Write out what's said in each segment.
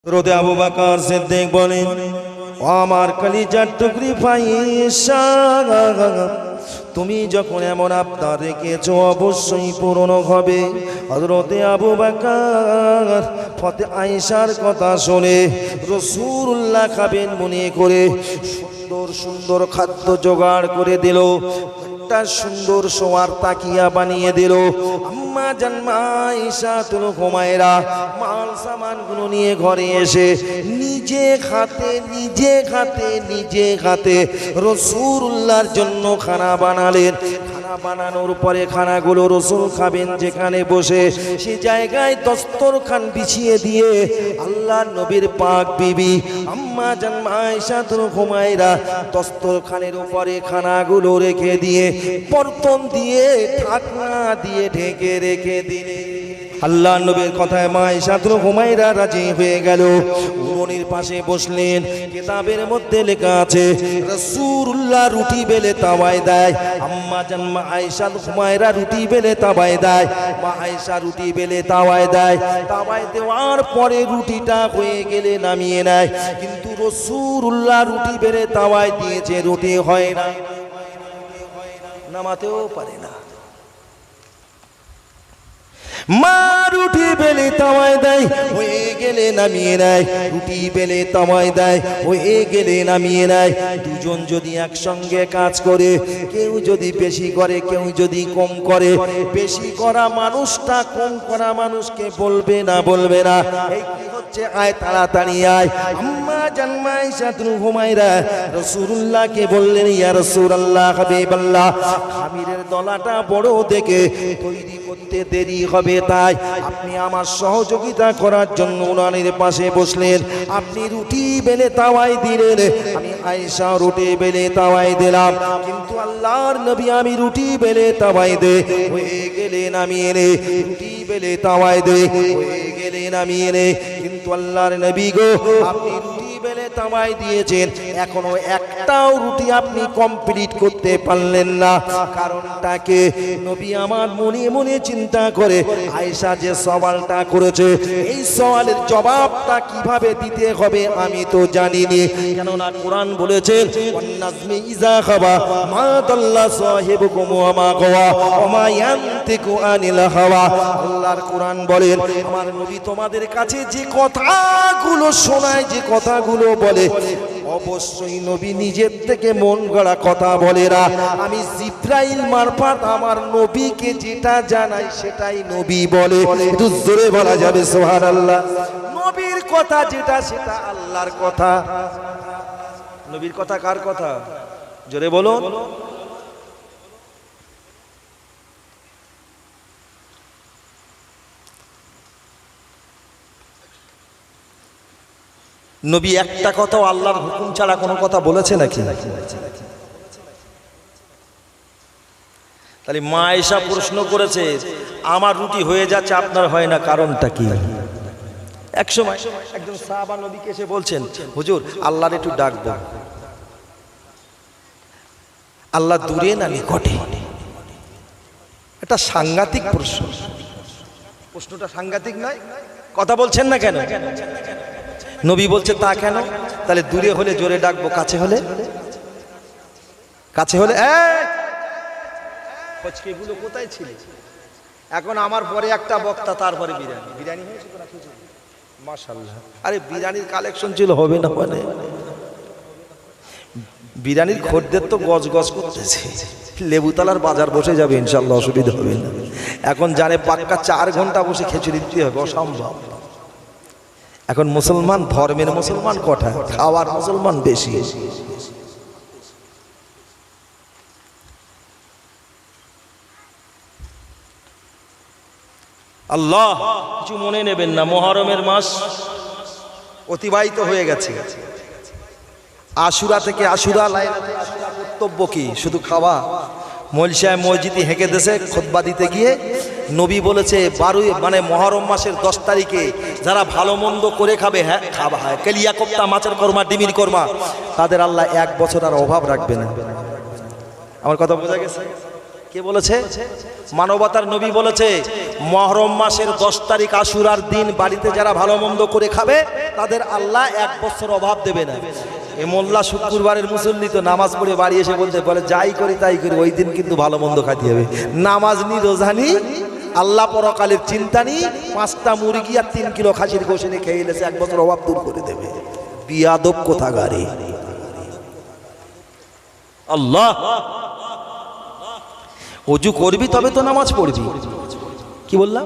রোদে আবু বকর সিদ্দিক বলেন, ও আমার কলিজার টুকরি ফাইসা, তুমি যখন এমন আবদার রেখেছো অবশ্যই পূরণ হবে। হযরতে আবু বকর ফতে আয়েশার কথা শুনে রাসূলুল্লাহ খাবেন মনে করে সুন্দর সুন্দর খাদ্য জোগাড় করে দিল, একটা সুন্দর শোয়ার তাকিয়া বানিয়ে দিল। আম্মা জান আয়েশাতুল হুমায়রা মাল সামানগুলো নিয়ে ঘরে এসে নিজে হাতে রাসূলুল্লাহর জন্য খানা বানালেন। খানা বানানোর পরে খানাগুলো রাসূল খাবেন যেখানে বসে, সে জায়গায় দস্তরখান বিছিয়ে দিয়ে আল্লাহর নবীর পাক বিবি আম্মা জান আয়েশাতুল হুমায়রা দস্তরখানের উপরে খানাগুলো রেখে দিয়ে বর্তন দিয়ে ঢাকনা দিয়ে ঢেকে রেখে দিলেন। আল্লাহ নবীর কথায় মা আয়েশাতুল হুমায়রা রাজি হয়ে গেল। উনুনের পাশে বসলেন। কিতাবের মধ্যে লেখা আছে রাসূলুল্লাহ রুটি বেলে তাওয়ায় দেয়, আম্মা জান মা আয়েশাতুল হুমায়রা রুটি বেলে তাওয়ায় দেয়, মা আয়েশা রুটি বেলে তাওয়ায় দেয়। তাওয়ায় দেওয়ার পরে রুটিটা হয়ে গেলে নামিয়ে নেয়, কিন্তু রাসূলুল্লাহ রুটি বেলে তাওয়ায় দিয়েছে, রুটি হয় না, নামাতেও পারে না। মা রুটি বেলে তাওয়ায় দেয়, হয়ে গেলে নামিয়ে নেয়, রুটি বেলে তাওয়ায় দেয়, হয়ে গেলে নামিয়ে নেয়। দুজন যদি একসঙ্গে কাজ করে, কেউ যদি বেশি করে কেউ যদি কম করে, বেশি করা মানুষটা কম করা মানুষকে বলবে না এই কি হচ্ছে, আয় তাড়াতাড়ি আয়। আম্মা জান আয়েশাতুল হুমায়রা রাসূলুল্লাহকে বললেন, ইয়া রাসূলুল্লাহ হাবিবাল্লাহ, খামিরের দলাটা বড় দেখে তৈরি করতে দেরি হবে, তাই আপনি আমার সহযোগিতা করার জন্য উনানের পাশে বসলেন। আপনি রুটি বেলে তাওয়ায় দিলেন, আমি আয়েশা রুটি বেলে তাওয়ায় দিলাম, কিন্তু আল্লাহর নবী আমি রুটি বেলে তাওয়ায় দে, হয়ে গেলে নামিয়ে নে, রুটি বেলে তাওয়ায় দে, হয়ে গেলে নামিয়ে নে। কিন্তু আল্লাহর নবী গো, আপনি রুটি বেলে তাওয়ায় দিয়েছেন, এখনো একটাও রুটি আপনি কমপ্লিট করতে পারলেন না। কারণটাকে নবী আমার মনে মনে চিন্তা করে, আয়েশা যে সওয়ালটা করেছে এই সওয়ালের জবাবটা কিভাবে দিতে হবে আমি তো জানিনি, কেননা কোরআন বলেছে ওয়ান্নাজমি ইযা খাবা মা দাল্লা সাহিবুকুম ওয়া মা গাওয়া ওয়া মা ইয়ানতিকু আনিল হাওয়া। আল্লাহর কোরআন বলেন, আমার নবী তোমাদের কাছে যে কথাগুলো শোনায়, যে কথাগুলো বলে, অবশ্যই নবী নিজের থেকে মন গড়া কথা বলে না। আমি জিবরাইল মারফত আমার নবীকে যেটা জানাই সেটাই নবী বলে। একটু জোরে বলা যাবে সুবহানাল্লাহ। নবীর কথা যেটা সেটা আল্লাহর কথা। নবীর কথা কার কথা? জোরে বলুন। নবী একটা কথাও আল্লাহর হুকুম ছাড়া কোনো কথা বলেছে নাকি? তাহলে মা আয়েশা প্রশ্ন করেছে, আমার রুটি হয়ে যাচ্ছে আপনার হয় না, কারণটা কি? একসময় একজন সাহাবা নবীকে এসে বলছেন, হুজুর আল্লাহর একটু ডাকবো, আল্লাহ দূরে না নিকটে? এটা সাংঘাতিক প্রশ্ন। প্রশ্নটা সাংঘাতিক নয়? কথা বলছেন না কেন? নবী বলছে তা কেন? তাহলে দূরে হলে জোরে ডাকবো, কাছে হলে এগুলো কোথায় ছিল? এখন আমার পরে একটা বক্তা, তারপরে বিরিয়ানি হয়েছে মাশাআল্লাহ। আরে বিরিয়ানির কালেকশন ছিল, হবে না মানে বিরিয়ানির খদ্দের তো গজ গজ করতেছে। লেবুতলার বাজার বসে যাবে ইনশাআল্লাহ, অসুবিধা হবে না। এখন জানে পাক্কা 4 ঘন্টা বসে খিচুড়ি দিতে হবে, অসম্ভব। এখন মুসলমান, ধর্মের মুসলমান কটা, খাওয়ার মুসলমান বেশি। আল্লাহ কিছু মনে নেবেন না, মুহররমের মাস অতিবাহিত হয়ে গেছে। আশুরা থেকে আশুরা, লাইলাতুল আশুরা কর্তব্য কি? শুধু খাওয়া? মৌলভী সাহেব মসজিদে হেঁকে দেশে খুতবা দিতে গিয়ে নবী বলেছে 12 মানে মুহররম মাসের 10 তারিখে যারা ভালো মন্দ করে খাবে, হ্যাঁ খাওয়া হয়, কেলিয়া কোপ্তা, মাছের কোরমা, ডিমির কোরমা, তাদের আল্লাহ 1 বছর আর অভাব রাখবে না। আমার কথা বোঝা গেছে? কে বলেছে? মানবতার নবী বলেছে মুহররম মাসের 10 তারিখ আশুরার দিন বাড়িতে যারা ভালো মন্দ করে খাবে তাদের আল্লাহ 1 বছর অভাব দেবে না। এই মোল্লা শুক্রবারের মুসল্লি তো নামাজ পড়ে বাড়ি এসে বলতে বলে যাই করি তাই করি, ওই দিন কিন্তু ভালো মন্দ খাইতে হবে। নামাজ নি, রোজা নি, আল্লাহ পরকালের চিন্তা নি, 5টা মুরগি আর 3 কিলো খাসির গোশত নিয়ে খেয়ে এলেছে 1 বছর অভাব দূর করে দেবে। বিয়াদব কোথাকারে। আল্লাহ, ওযু করবি তবে তো নামাজ পড়বি। কি বললাম?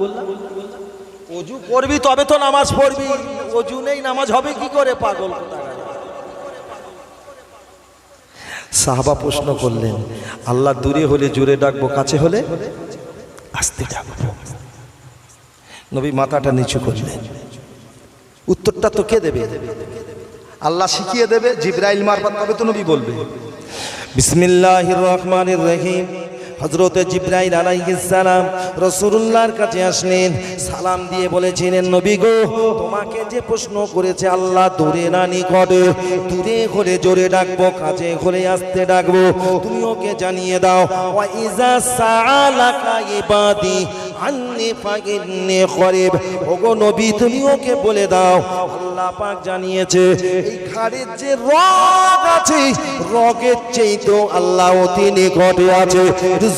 ওযু করবি তবে তো নামাজ পড়বি। ওযু নেই নামাজ হবে কি করে? পাগল কোথাকারে। সাহাবা প্রশ্ন করলেন, আল্লাহ দূরে হলে জোরে ডাকবো, কাছে হলে আস্তে ডাকবো। নবী মাথাটা নিচু করলেন। উত্তরটা তো কে দেবে? আল্লাহ শিখিয়ে দেবে, জিবরাইল মারফত, তবে তো নবী বলবে। বিসমিল্লাহির রহমানির রহিম। হযরতে জিবরাইল আলাইহিস সালাম রাসূলুল্লাহর কাছে আসলেন, সালাম দিয়ে বলেছিলেন, নবী গো, তোমাকে যে প্রশ্ন করেছে আল্লাহ দূরে না নিকটে, দূরে হলে জোরে ডাকবো, কাছে হলে আস্তে ডাকবো, তুমি ওকে জানিয়ে দাও। ওয়া ইজা সাআলাকা ইবাদি আন্নী ফাইন্নী করিব। ওগো নবী, তুমি ওকে বলে দাও আল্লাহ পাক জানিয়েছে এই ঘাড়ের যে রগ আছে, রগের চেয়ে তো আল্লাহ অতি নিকটে আছে।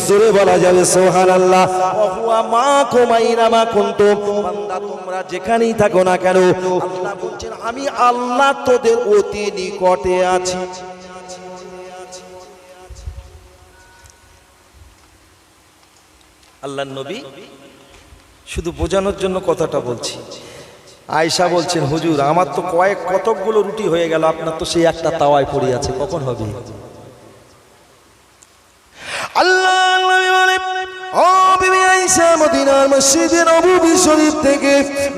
জোরে বলা যাবে সুবহানাল্লাহ। ওয়া মাকুম আইনা মা কুনতুম। বান্দা তোমরা যেখানেই থাকো না কেন, আল্লাহ বলছেন আমি আল্লাহ তোদের অতি নিকটে আছি। আল্লাহর নবী শুধু বোঝানোর জন্য কথাটা বলছি। আয়েশা বলছেন, হুজুর আমার তো কতকগুলো রুটি হয়ে গেল, আপনার তো সেই একটা তাওয়ায় পড়ে আছে, কখন হবে? আল্লাহর নবী বলেন, ও বিবি আয়েশা, মদিনার মসজিদে নববী শরীফ থেকে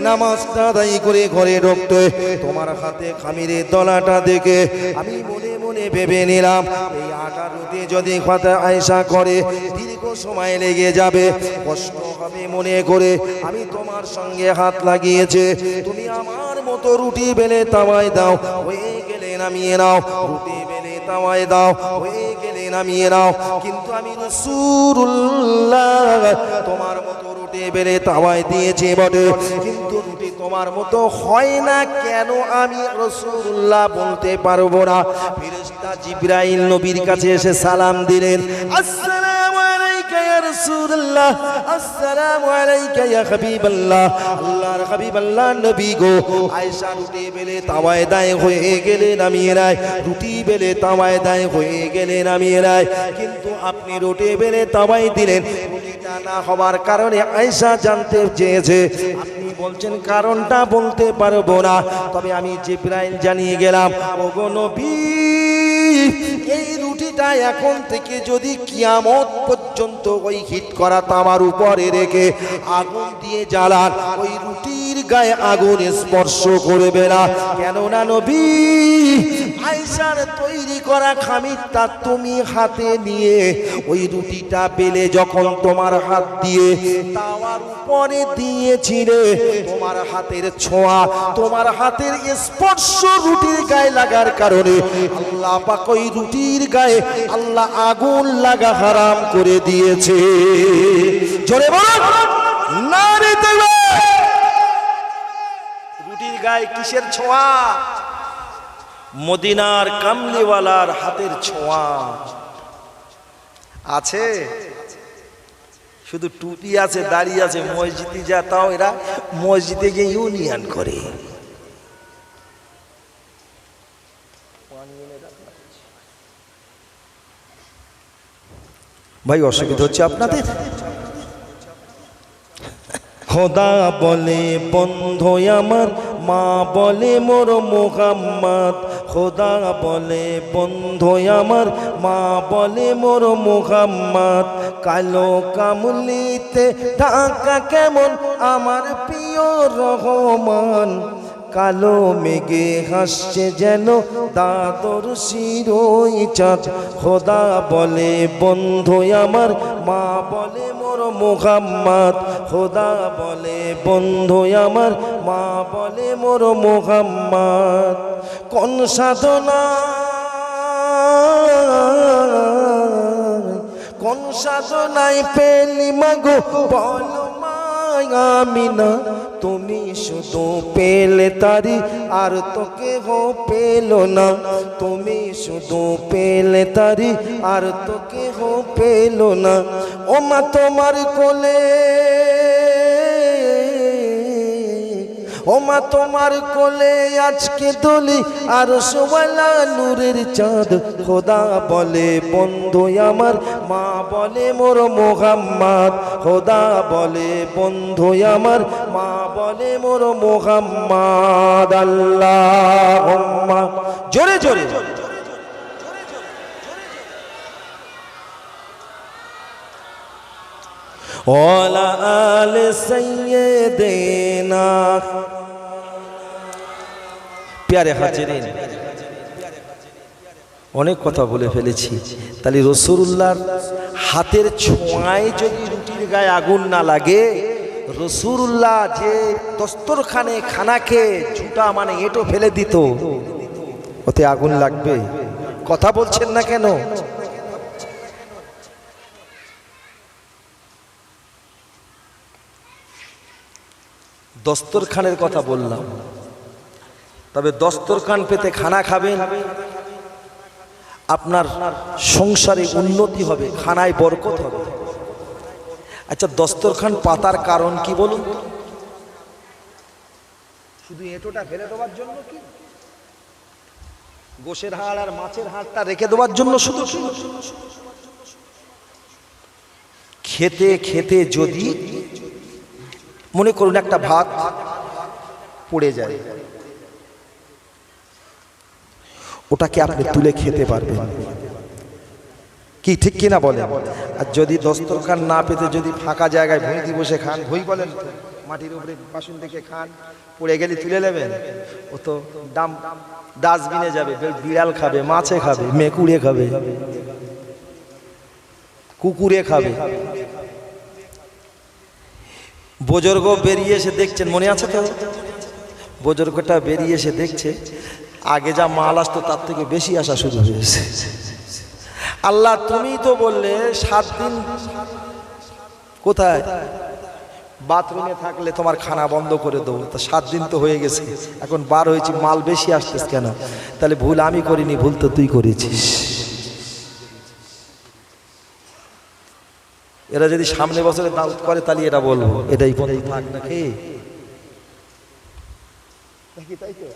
নামাজটা আদায় করে ঘরে ঢুকতে তোমার হাতে খামিরের দলাটা দেখে আমি মনে মনে ভেবে নিলাম এই আটা রুটি যদি কথা আয়েশা করে দীর্ঘ সময় লেগে যাবে, কষ্ট হবে মনে করে আমি তোমার সঙ্গে হাত লাগিয়েছে। তুমি আমার মতো রুটি বেলে তাওয়ায় দাও, হয়ে গেলে নামিয়ে নাও। রুটি বেলে তাওয়ায় দাও, হয়ে গেলে নামিয়ে নাও। কিন্তু আমি রাসূলুল্লাহ তোমার মতো রুটি বেলে তাওয়ায় দিয়েছি বটে, কিন্তু রুটি তোমার মতো হয় না কেন আমি রাসূলুল্লাহ বলতে পারবো না। ফেরেশতা জিবরাইল নবীর কাছে এসে সালাম দিলেন, আসসালামু আলাইকা ইয়া রাসূলুল্লাহ, আসসালামু আলাইকা ইয়া হাবিবাল্লাহ। আল্লাহর হাবিব, আল্লাহর নবী গো, আয়েশা রুটি বেলে তাওয়ায় দেয়, হয়ে গেলে নামিয়ে নেয়। রুটি বেলে তাওয়ায় দেয়, হয়ে গেলে নামিয়ে নেয়। কিন্তু আপনি রুটি বেলে তাওয়ায় দিলেন, রুটিটা না হওয়ার কারণে আয়েশা জানতে চেয়েছে। আপনি বলছেন কারণটা বলতে পারবো না, তবে আমি জিবরাইল জানিয়ে গেলাম, ওগো নবী, এই রুটিটা এখন থেকে যদি কিয়ামত পর্যন্ত ওই হিট করা তামার উপরে রেখে আগুন দিয়ে জ্বালান, ওই রুটির গায়ে আগুন স্পর্শ করবে না। কেননা নবী, আয়েশার তৈরি করা খামিরটা তুমি হাতে নিয়ে ওই রুটিটা বেলে যখন তোমার হাত দিয়ে তাওয়ার উপরে দিয়েছিলে, তোমার হাতের ছোঁয়া, তোমার হাতের স্পর্শ রুটির গায়ে লাগার কারণে আল্লাহ পাক ওই রুটির গায়ে আল্লাহ আগুন লাগা হারাম করে দিয়েছে। জোরে বল নারে তাকবীর। রুটির গায়ে কিসের ছোঁয়া? মদিনার কামলিওয়ালার হাতের ছোঁয়া আছে। শুধু টুপি আছে, দাড়ি আছে, মসজিদে যা, তাও এরা মসজিদে গিয়ে ইউনিয়ন করে। ভাই অসুবিধা হচ্ছে আপনাদের? খোদা বলে বন্ধু আমার, মা বলে মোর মুহাম্মদ। খোদা বলে বন্ধু আমার, মা বলে মোর মুহাম্মদ। কালো কামলিতে ঢাকা কেমন আমার প্রিয় রহমান। কালো মেঘে হাসছে যেন দাদর শিরোই চাঁদ। খোদা বলে বন্ধু আমার, মা বলে মোর মুহাম্মদ। খোদা বলে বন্ধু আমার, মা বলে মোর মুহাম্মদ। কোন সাধনা, কোন সাধনায় পেলি মাগো বলো মা আমিনা, তুমি শুধু পেলে তারি আর তোকে হো পেল না, তুমি শুধু পেলে তারি আর তোকে হো পেল না। ও মা তোমার কোলে, ও মা তোমার কোলে আজকে দোলি আর সোয়ালা নূরের চাঁদ। খোদা বলে বন্ধু আমার, মা বলে মোর মোহাম্মদ। খোদা বলে বন্ধু আমার, মা বলে মোর মোহাম্মদ। আল্লাহুম্মা, জোরে জোরে ওয়ালা আলে সাইয়্যিদিনা। প্যারে হাজিরিন, অনেক কথা বলে ফেলেছি। তাহলে রাসূলুল্লাহর হাতের ছোঁয়ায় যদি রুটির গায়ে আগুন না লাগে, রাসূলুল্লাহ যে দস্তরখানে খানাকে ঝুটা মানে এঁটো ফেলে দিত, ওতে আগুন লাগবে? কথা বলছেন না কেন? দস্তরখানের কথা বললাম, তবে দস্তরখান পেতে খানা খাবেন, আপনার সংসারে উন্নতি হবে, খানায় বরকত হবে। আচ্ছা, দস্তরখান পাতার কারণ কি বলুন? শুধু এঁটোটা ফেলে দেওয়ার জন্য কি? গোশের হাড় আর মাছের হাড়টা রেখে দেওয়ার জন্য শুধু? খেতে খেতে যদি মনে করুন একটা ভাত পড়ে যায়, ওটাকে আপনি তুলে খেতে পারবেন কি, ঠিক কিনা বলেন? আর যদি দস্তরখান না পেতে যদি ফাঁকা জায়গায় ভুঁইতে বসে খান, ভুঁই বলেন, মাটির উপরে বাসন থেকে খান, পড়ে গেলে তুলে নেবেন, ও তো ডাস্টবিনে যাবে, বিড়াল খাবে, মাছে খাবে, মেকুড়ে খাবে, কুকুরে খাবে। বুজুর্গ বেরিয়ে এসে দেখছেন, মনে আছে তো? বুজুর্গটা বেরিয়ে এসে দেখছে আগে যা মাল আসতো তার থেকে বেশি আসা শুরু হয়েছে। আল্লাহ, তুমি তো বললে 7 দিন কোথায় বাথরুমে থাকলে তোমার খানা বন্ধ করে দেবো, তা 7 দিন তো হয়ে গেছে, এখন বার হয়েছি, মাল বেশি আসতেছ কেন? তাহলে ভুল আমি করিনি, ভুল তো তুই করেছিস। এরা যদি সামনে বছরে দাওয়াত করে তাহলে এটা বলবো, এটাই বন্ধ থাক নাকি? তাই তো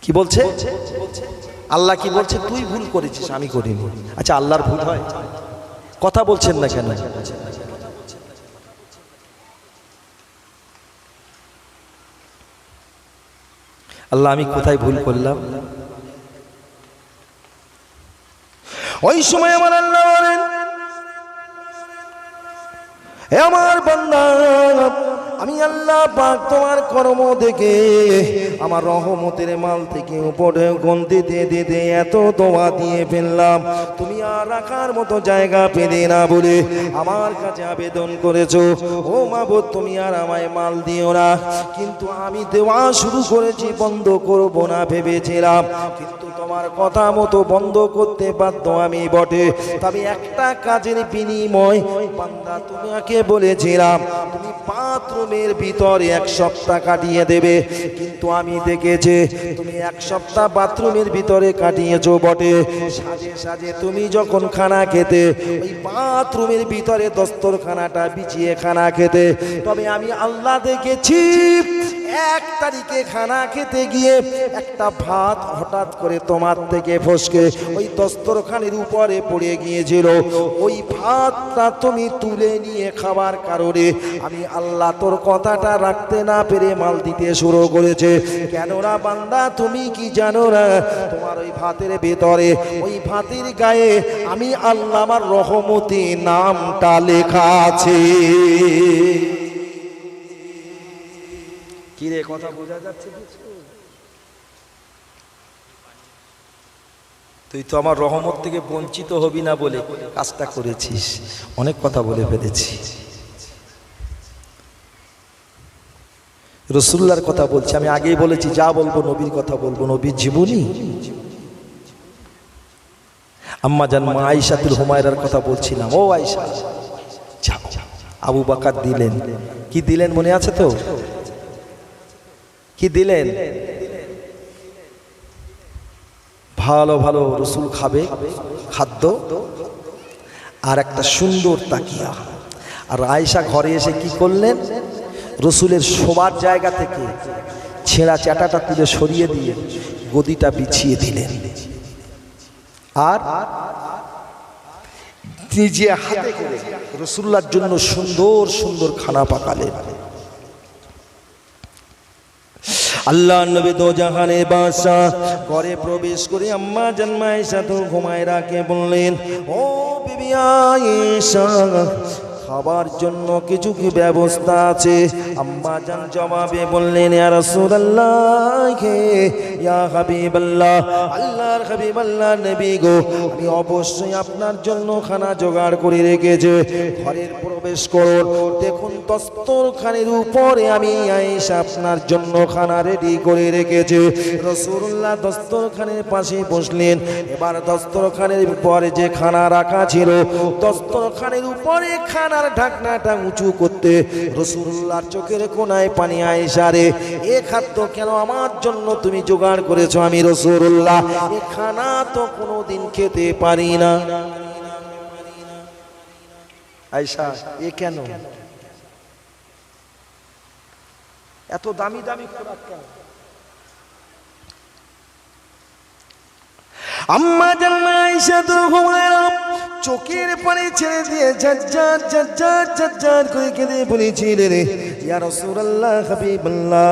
কি বলছে আল্লাহ? কি বলছে? তুই ভুল করেছিস, আমি করিনি। আচ্ছা, আল্লাহর ভুল হয়? কথা বলছেন না কেন? আল্লাহ, আমি কোথায় ভুল করলাম? ওই সময় আমার আল্লাহ বলেন, হে আমার বান্দা, আমি আল্লাহ পাক তোমার কর্ম দেখে আমার রহমতের মাল থেকে উপরে গন্তি দিয়ে দিতে এত দোয়া দিয়ে ফেললাম, তুমি আর রাখার মতো জায়গা পেলে না বলে আমার কাছে আবেদন করেছো, ও মাবুদ তুমি আর আমায় মাল দিও না। কিন্তু আমি দেওয়া শুরু করেছি, বন্ধ করব না ভেবেছিলাম, কিন্তু তোমার কথা মতো বন্ধ করতে বাধ্য আমি বটে। তবে একটা কাজের বিনিময় বান্দা, তোমাকে বলেছিলাম তুমি বাথরুমের ভিতরে 1 সপ্তাহ কাটিয়ে দেবে, কিন্তু আমি দেখেছি তুমি 1 সপ্তাহ বাথরুমের ভিতরে কাটিয়েছো বটে, সাজে সাজে তুমি যখন খানা খেতে ওই বাথরুমের ভিতরে দস্তরখানাটা বিছিয়ে খানা খেতে। তবে আমি আল্লাহ দেখেছি 1 তারিখে খানা খেতে গিয়ে একটা ভাত হঠাৎ করে তোমার থেকে ফসকে ওই দস্তরখানের উপরে পড়ে গিয়েছিল, ওই ভাতটা তুমি তুলে নিয়ে খাবার কারণে আমি আল্লাহ তোর কথাটা রাখতে না পেরে মাল দিতে শুরু করেছে। কেননা বান্দা, তুমি কি জানো না তোমার ওই ভাতের ভেতরে, ওই ভাতের গায়ে আমি আল্লাহ আমার রহমতি নামটা লেখা আছে। কি রে, কথা বোঝা যাচ্ছে কিছু? তুই তো আমার রহমত থেকে বঞ্চিত হবি না বলে কাজটা করেছিস। অনেক কথা বলে ফেলেছি। রাসূলুল্লাহর কথা বলছি, আমি আগেই বলেছি যা বলবো নবীর কথা বলবো, নবীর জীবনী। আম্মা জান মা আয়েশাতুল হুমায়রার কথা বলছিলাম। ও আয়েশা যাও, আবু বকর দিলেন, কি দিলেন মনে আছে তো? কি দিলেন? ভালো ভালো রসুল খাবে খাদ্য আর একটা সুন্দর তাকিয়া। আর আয়েশা ঘরে এসে কি করলেন? রসুলের শোবার জায়গা থেকে ছেঁড়া চাটাটা তুলে সরিয়ে দিয়ে গদিটা বিছিয়ে দিলেন, আর নিজে হাতে করে রাসূলুল্লাহর জন্য সুন্দর সুন্দর খানা পাকালেন। আল্লাহ নবী দো জাহানের বাদশাহ ঘরে প্রবেশ করে আম্মা জান আয়েশাতুল হুমায়রাকে বললেন, ও বিবি আয়েশা, খাবার জন্য কিছু কি ব্যবস্থা আছে? আম্মা জান জবাবে বললেন, ইয়া রাসূলুল্লাহ, ইয়া হাবিবাল্লাহ, আল্লাহর হাবিব, আল্লাহর নবী গো, আমি অবশ্যই আপনার জন্য খানা জোগাড় করে রেখেছি। ঘরের প্রবেশ করুন, দেখুন দস্তরখানের উপরে আমি আয়েশা আপনার জন্য খানা রেডি করে রেখেছি। রাসূলুল্লাহ দস্তরখানের পাশে বসলেন। এবার দস্তরখানের উপরে যে খানা রাখা ছিল, দস্তরখানের উপরে খানার ঢাকনাটা উঁচু করতে রাসূলুল্লাহর চোখের কোণায় পানি। আয়েশা রে, এ খাদ্য কেন আমার জন্য তুমি জোগাড় করেছো? আমি রাসূলুল্লাহ এ খানা তো কোনোদিন খেতে পারি না। আয়েশা, এ কেন? এত দামি দামি খোরাক কেন? আম্মা জান আয়েশাতুল হুমায়রা চোখের পানি ছেড়ে দিয়ে ঝরঝর ঝরঝর ঝরঝর করে কেঁদে বলেছিলেন, ইয়া রাসূলুল্লাহ, হাবিবাল্লাহ,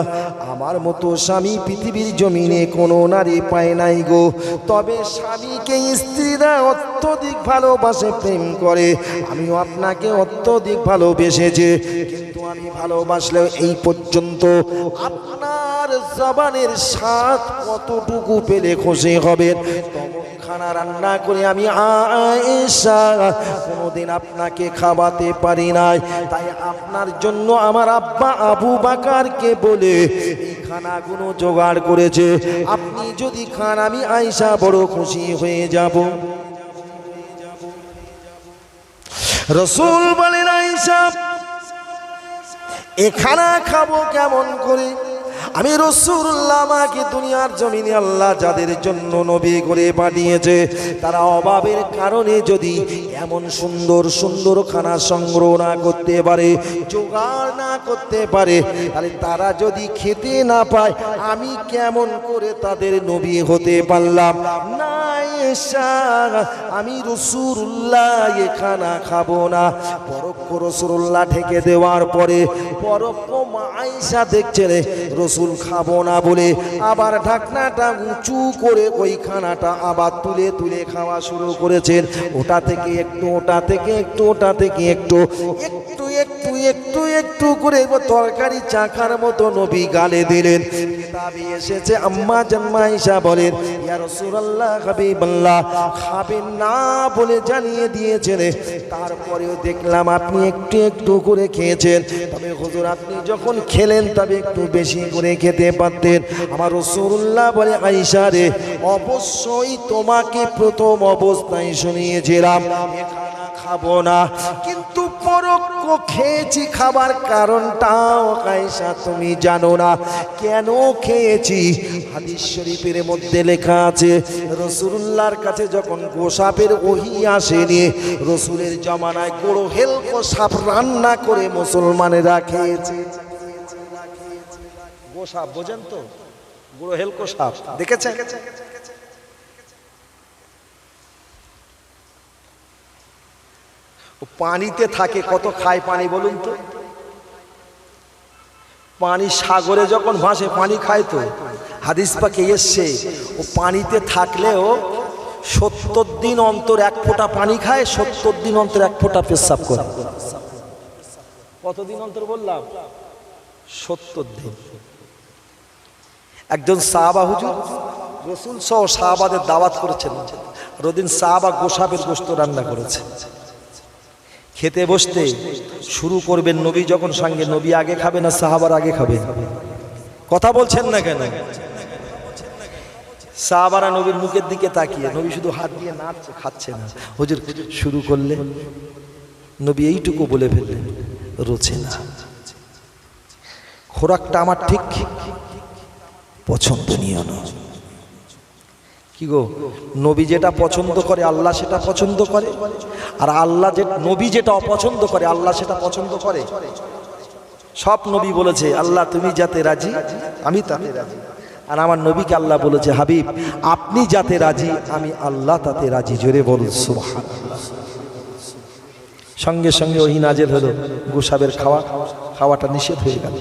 আমার মতো স্বামী পৃথিবীর জমিনে কোনো নারী পায় নাই গো। তবে স্বামীকে স্ত্রীরা অত্যধিক ভালোবাসে, প্রেম করে। আমিও আপনাকে অত্যধিক ভালোবেসেছি, কিন্তু আমি ভালোবাসলেও এই পর্যন্ত আপনার জবানের স্বাদ কতটুকু পেলে খুশি হবেন খানা রান্না করে আমি আয়েশা কোনোদিন আপনাকে খাওয়াতে পারি নাই। তাই আপনার জন্য আমার আব্বা আবু বকরকে বলে এই খানাগুলো জোগাড় করেছে। আপনি যদি খান আমি আয়েশা বড় খুশি হয়ে যাব। রাসূল বলেন, আয়েশা এ খানা খাবো কেমন করে? আমি রাসূলুল্লাহ, আমাকে দুনিয়ার জমিনে আল্লাহ যাদের জন্য নবী করে পাঠিয়েছে, তারা অভাবের কারণে যদি এমন সুন্দর সুন্দর খানা সংগ্রহ না করতে পারে, জোগাড় না করতে পারে, তাহলে তারা যদি খেতে না পায়, আমি কেমন করে তাদের নবী হতে পারলাম? না আয়েশা, আমি রাসূলুল্লাহ এ খানা খাবো না। পরোক্ষ রাসূলুল্লাহ ঢেকে দেওয়ার পরে পরোক্ষ মা আয়েশা দেখছেন রাসূল খাবো না বলে আবার ঢাকনাটা উঁচু করে ওই খানাটা আবার তুলে তুলে খাওয়া শুরু করেছেন। ওটা থেকে একটু, ওটা থেকে একটু, ওটা থেকে একটু, একটু একটু একটু একটু করে তরকারি চাখার মতো নবী গালে দিলেন। কিতাবে এসেছে আম্মা জান আয়েশা বলেন, ইয়া রাসূলুল্লাহ, হাবিবাল্লাহ, খাবেন না বলে জানিয়ে দিয়েছেন, তারপরেও দেখলাম আপনি একটু একটু করে খেয়েছেন। তবে হুজুর আপনি যখন খেলেন তবে একটু বেশি করে খেতে পারতেন। আমার রাসূলুল্লাহ বলে, আয়েশা রে, অবশ্যই তোমাকে প্রথম অবস্থায় শুনিয়েছিলাম খাবো না, কিন্তু পরোক্ষ খেয়েছি। খাবার কারণটাও আয়েশা তুমি জানো না। কেন খেয়েছি? হাদিস শরীফের মধ্যে লেখা আছে, রাসূলুল্লাহর কাছে যখন গোশাপের ওহী আসেনি, রাসূলের জামানায় গোড়হেল গোশাপ রান্না করে মুসলমানেরা খেয়েছে। গোশাপ বোঝেন তো? গোড়হেল গোশাপ দেখেছেন? পানিতে থাকে, কত খায় পানি বলুন তো? পানি সাগরে যখন ভাসে পানি খায় তো। হাদিস পাকে এসছে ও পানিতে থাকলেও 70 দিন অন্তর এক ফোঁটা পানি খায়, 70 দিন অন্তর এক ফোঁটা পেশাব করে। কতদিন অন্তর বললাম? 70 দিন। একজন সাহাবা হুজুর রাসূল সহ সাহাবাদের দাওয়াত করেছেন। ওদিন সাহাবা গোশাপের গোশত রান্না করেছে। খেতে বসতে শুরু করবেন, নবী যখন সঙ্গে, নবী আগে খাবে না সাহাবার আগে খাবে? কথা বলছেন না কেন? সাহাবারা নবীর মুখের দিকে তাকিয়ে, নবী শুধু হাত দিয়ে নাড়ছে, খাচ্ছে না। হুজুর শুরু করলে নবী এইটুকু বলে ফেললেন, রোচে না, খোরাকটা আমার ঠিক পছন্দনীয় না। কি গো, নবী যেটা পছন্দ করে আল্লাহ সেটা পছন্দ করে, আর আল্লাহ যে নবী যেটা অপছন্দ করে আল্লাহ সেটা পছন্দ করে। সব নবী বলেছে আল্লাহ তুমি যাতে রাজি আমি তাতে রাজি, আর আমার নবীকে আল্লাহ বলেছে হাবিব আপনি যাতে রাজি আমি আল্লাহ তাতে রাজি। জোরে বলুন সুবহানাল্লাহ। সঙ্গে সঙ্গে ওহী নাযিল হলো, গোশাবের খাওয়াটা নিষেধ হয়ে গেল।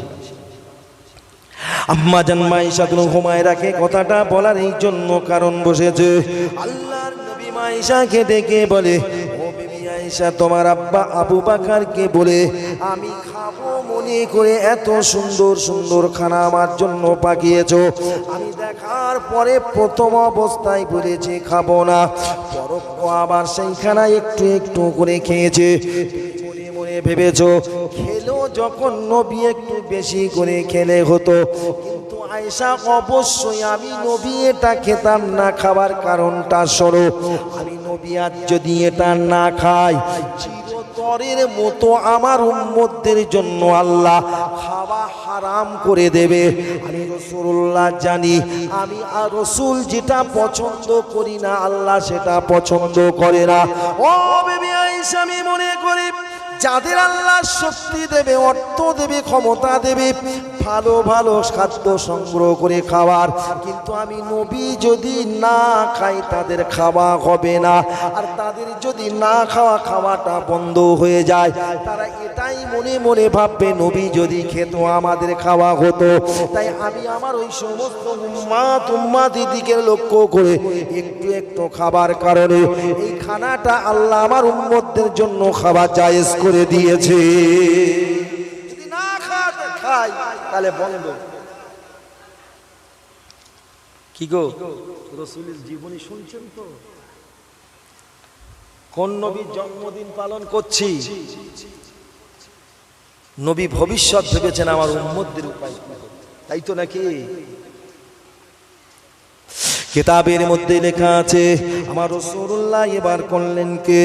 আম্মা জান মাইশাতুল হুমায়রাকে কথাটা বলার এই জন্য কারণ বসেছে। আল্লাহর নবী মাইশাকে ডেকে বলে, ও বিবি আয়েশা তোমার আব্বা আবু বকরকে বলে আমি খাবো মনে করে এত সুন্দর সুন্দর খানা আমার জন্য পাকিয়েছো, আমি দেখার পরে প্রথম অবস্থায় বলেছে খাবো না, পরোক্ষ আবার সেই খানা একটু একটু করে খেয়েছে। ভেবেছো খেলো যখন নবী একটু বেশি করে খেলে হতো, কিন্তু আয়েশা অবশ্যই আমি নবী এটা খেতাম না, খাবার কারণটা শোনো, আমি নবী আজ যদি এটা না খাই চিরতরের মতো আমার উম্মতদের জন্য আল্লাহ খাওয়া হারাম করে দেবে। আমি রাসূলুল্লাহ জানি, আমি আর রাসূল যেটা পছন্দ করি না আল্লাহ সেটা পছন্দ করে না। ও বিবি আয়েশা আমি মনে করি যাদের আল্লাহ শক্তি দেবে, অর্থ দেবে, ক্ষমতা দেবে, ভালো ভালো খাদ্য সংগ্রহ করে খাওয়ার, কিন্তু আমি নবী যদি না খাই তাদের খাওয়া হবে না, আর তাদের যদি না খাওয়াটা বন্ধ হয়ে যায় তারা এটাই মনে মনে ভাববে নবী যদি খেত আমাদের খাওয়া হতো। তাই আমি আমার ওই সমস্ত উম্মাত দিদিকে লক্ষ্য করে একটু একটু খাবার কারণে এই খানাটা আল্লাহ আমার উম্মতদের জন্য খাওয়া জায়েজ করে দিয়েছে। যদি না খাই তাহলে বন্ধ। কি গো, রাসূলের জীবনী শুনছেন তো? কোন নবীর জন্মদিন পালন করছি? নবী ভবিষ্যৎ ভেবেছেন আমার উম্মতদের উপায়, তাই তো নাকি? কিতাবের মধ্যে লেখা আছে আমার রাসূলুল্লাহ এবার করলেন কে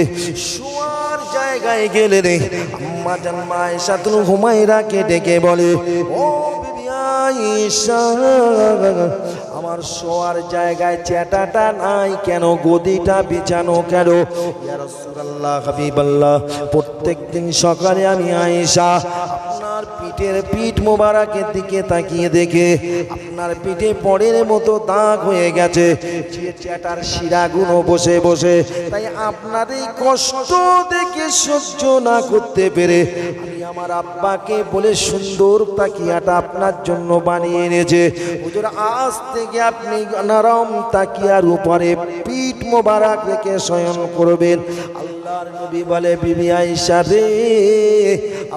শোয়ার জায়গায় গেলে রে আম্মা জান মায়েশাতুল হুমায়রাকে ডেকে বলে, ও বিবি আয়েশা আমার শোয়ার জায়গায় চেটাটা নাই কেন, গদিটা বিছানো কেন? ইয়া রাসূলুল্লাহ হাবিবাল্লাহ প্রত্যেকদিন সকালে আমি আয়েশা আপনার পিঠ মোবারকের দিকে তাকিয়ে দেখে আপনার পিঠে পড়ের মতো দাগ হয়ে গেছে, যে চেটার শিরাগুলো বসে বসে, তাই আপনার এই কষ্ট দেখে সহ্য না করতে পেরে আমি আমার আব্বাকে বলে সুন্দর তাকিয়াটা আপনার জন্য বানিয়ে এনেছে। হুজুর আজ থেকে আপনি নরম তাকিয়ার উপরে পিঠ মোবারক রেখে শয়ন করবেন। আল্লাহর নবী বলে, বিবি আয়েশা রে,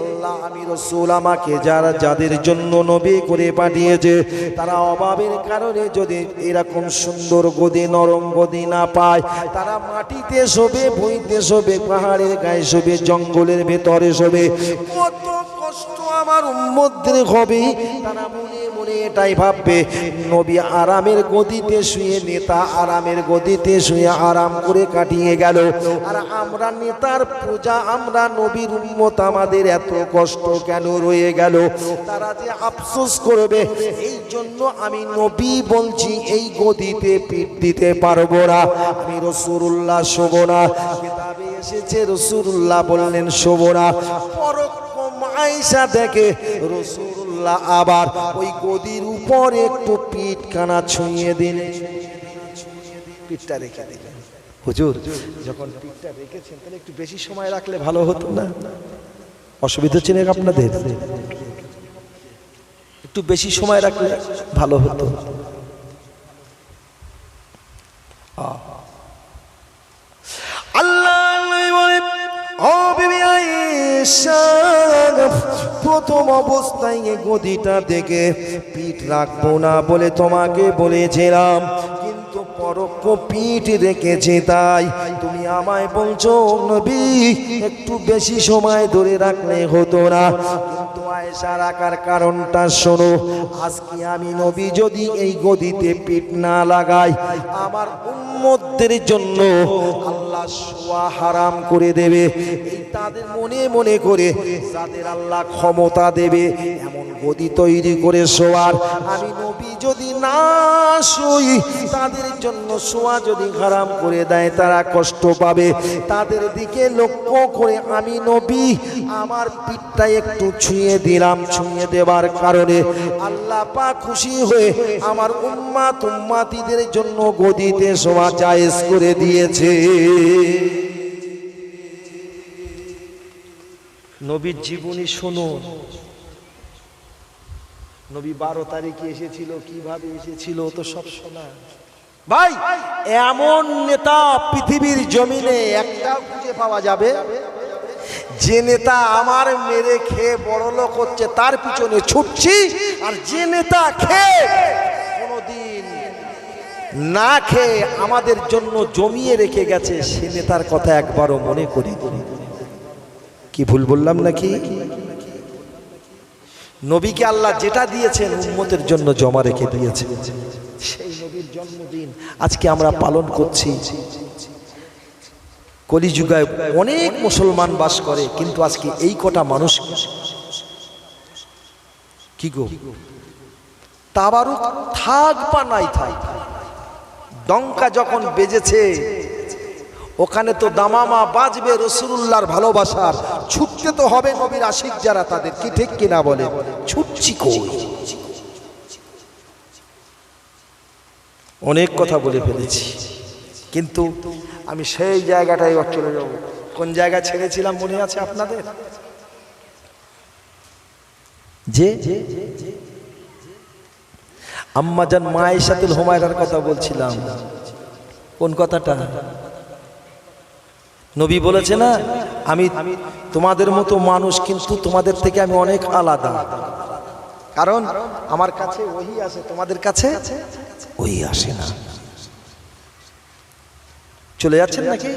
আল্লাহ আমি রাসূল আমাকে যাদের জন্য নবী করে পাঠিয়েছে তারা অভাবের কারণে যদি এরকম সুন্দর গদি, নরম গদি না পায়, তারা মাটিতে শোবে, ভুঁইতে শোবে, পাহাড়ের গায়ে শোবে, জঙ্গলের ভেতরে শোবে। কত কষ্ট আমার উম্মতদের হবে। তারা মনে মনে এটাই ভাববে নবী আরামের গদিতে শুয়ে, নেতা আরামের গদিতে শুয়ে আরাম করে কাটিয়ে গেল, আর আমরা নেতার পূজা, আমরা নবীর উম্মত, আমাদের এত কষ্ট কেন রয়ে গেল? তারা যে আফসোস করবে। এই জন্য আমি নবী বলছি এই গদিতে পিঠ দিতে পারবো না, আমি রাসূলুল্লাহ শোব না। কিতাবে এসেছে রাসূলুল্লাহ বললেন শোব না। পরক্ষম আয়েশা দেখে রাসূলুল্লাহ আবার ওই গদির উপর একটু পিঠখানা ছুঁয়ে দিলেন, পিঠটা রেখে দিলেন। হুজুর যখন পিঠটা রেখেছেন তাহলে একটু বেশি সময় রাখলে ভালো হতো না? অসুবিধা হচ্ছে না আপনাদের? একটু বেশি সময় রাখলে ভালো হতো। আল্লাহ ও বিবি আয়েশা প্রথম অবস্থায় গদিটা দেখে পিঠ রাখবো না বলে তোমাকে বলেছিলাম, কিন্তু পরোক্ষ পিঠ রেখেছে, তাই তুমি আমায় বলছো নবী একটু বেশি সময় ধরে রাখলে হতো না? কিন্তু আয়েশা রাখার কারণটা শোনো। আজকে আমি নবী যদি এই গদিতে পিঠ না লাগাই, আমার উম্মতদের জন্য আল্লাহ শোয়া হারাম করে দেবে। এই তাদের মনে মনে করে যাদের আল্লাহ ক্ষমতা দেবে এমন গদি তৈরি করে শোয়ার, আমি নবী যদি না শুই, তাদের জন্য শোয়া যদি হারাম করে দেয় তারা কষ্ট পাবে। তাদের দিকে লক্ষ্য করে আমি নবী আমার পিঠটা একটু ছুঁয়ে দিলাম। ছুঁয়ে দেওয়ার কারণে আল্লাহ পাক খুশি হয়ে আমার উম্মাতিদের জন্য গদিতে শোয়া জায়েজ করে দিয়েছে। নবীর জীবনী শোনো। নবী 12 তারিখে এসেছিল, কিভাবে এসেছিল তো সব শোনা। ভাই, এমন নেতা পৃথিবীর জমিনে একটাও খুঁজে পাওয়া যাবে যে নেতা আমার মেরে খেয়ে বড়লোক হচ্ছে তার পিছনে ছুটছি, আর যে নেতা খেয়ে কোনোদিন না খেয়ে আমাদের জন্য জমিয়ে রেখে গেছে সে নেতার কথা একবারও মনে করি। কি ভুল বললাম নাকি? নবীকে আল্লাহ যেটা দিয়েছেন উম্মতের জন্য জমা রেখে দিয়েছেন। সেই নবীর জন্মদিন আজকে আমরা পালন করছি। কলিযুগে অনেক মুসলমান বাস করে, কিন্তু আজকে এই কটা মানুষ কি গো তাবারুক থাক বা নাই থাক, ডঙ্কা যখন বেজেছে ওখানে তো দামামা বাজবে রাসূলুল্লাহর ভালোবাসার। ছুটতে তো হবে নবীর আশিক যারা, তাদের কি ঠিক কিনা বলে? ছুটছি কই? অনেক কথা বলে ফেলেছি, কিন্তু আমি সেই জায়গাটাই চলে যাব। কোন জায়গা ছেড়েছিলাম মনে আছে আপনাদের? যে আম্মাজান মায়েশাতুল হুমায়রার কথা বলছিলাম। কোন কথাটা? নবী বলেছে না, আমি তোমাদের মতো মানুষ, কিন্তু তোমাদের থেকে আমি অনেক আলাদা, কারণ আমার কাছে ওহী আসে, তোমাদের কাছে ওহী আসে না। চলে যাচ্ছেন নাকি?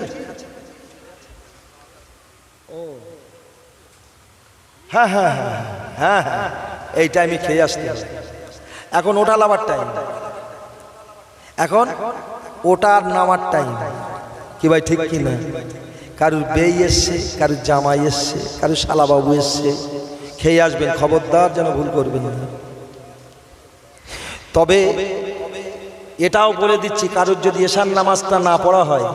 হ্যাঁ হ্যাঁ হ্যাঁ হ্যাঁ হ্যাঁ, এই টাইমে খেয়ে আসতে হবে। এখন ওটা নামার টাইম, এখন ওটার নামার টাইম। কি ভাই ঠিক কি না? কারুর বেই এসছে, কারুর জামাই এসছে, কারুর শালাবাবু এসছে, খেয়ে আসবেন, খবরদার যেন ভুল করবেন না। তবে এটাও বলে দিচ্ছি, কারুর যদি এশার নামাজটা না পড়া হয়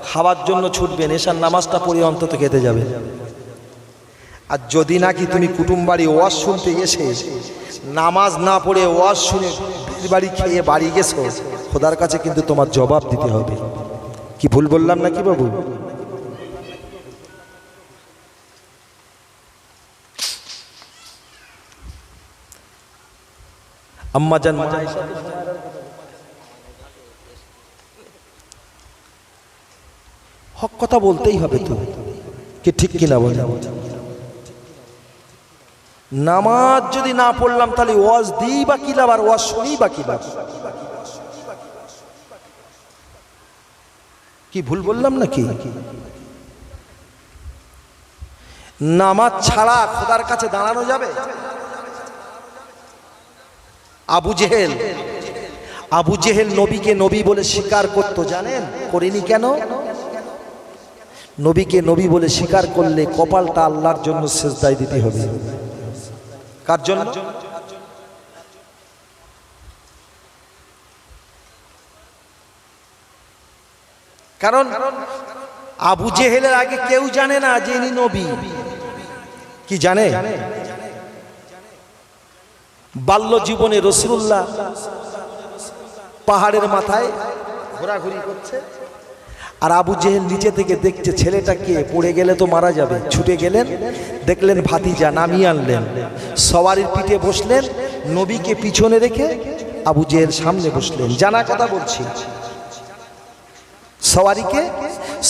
খাওয়ার জন্য ছুটবেন, এশার নামাজটা পড়ে অন্তত খেতে যাবে। আর যদি নাকি তুমি কুটুম বাড়ি ওয়াজ শুনতে এসে নামাজ না পড়ে ওয়াজ শুনে বাড়ি খেয়ে বাড়ি গেছো, খোদার কাছে কিন্তু তোমার জবাব দিতে হবে। কি ভুল বললাম নাকি বাবু? আম্মাজান হক কথা বলতেই হবে তো, কি ঠিক কিনা বলে? নামাজ যদি না পড়লাম তাহলে ওয়াজ দিই বা কি লাভ, আর ওয়াজ শুনি বা কি লাভ? কি ভুল বললাম নাকি? নামাজ ছাড়া খোদার কাছে দাঁড়ানো যাবে? আবু জেহেল নবীকে নবী বলে স্বীকার করতো, জানেন করেনি কেন? নবীকে নবী বলে স্বীকার করলে কপালটা আল্লাহর জন্য সিজদায় দিতে হবে। কার জন্য? কারণ আবু জেহেলের আগে কেউ জানে না যে ইনি নবী। কি জানে? বাল্য জীবনে রাসূলুল্লাহ পাহাড়ের মাথায় ঘোরাঘুরি করছে, আর আবু জেহেল নিচে থেকে দেখছে ছেলেটাকে পড়ে গেলে তো মারা যাবে। ছুটে গেলেন, দেখলেন ভাতিজা, নামিয়ে আনলেন, সওয়ারির পিঠে বসলেন, নবীকে পিছনে রেখে আবু জেহেল সামনে বসলেন। জানা কথা বলছি,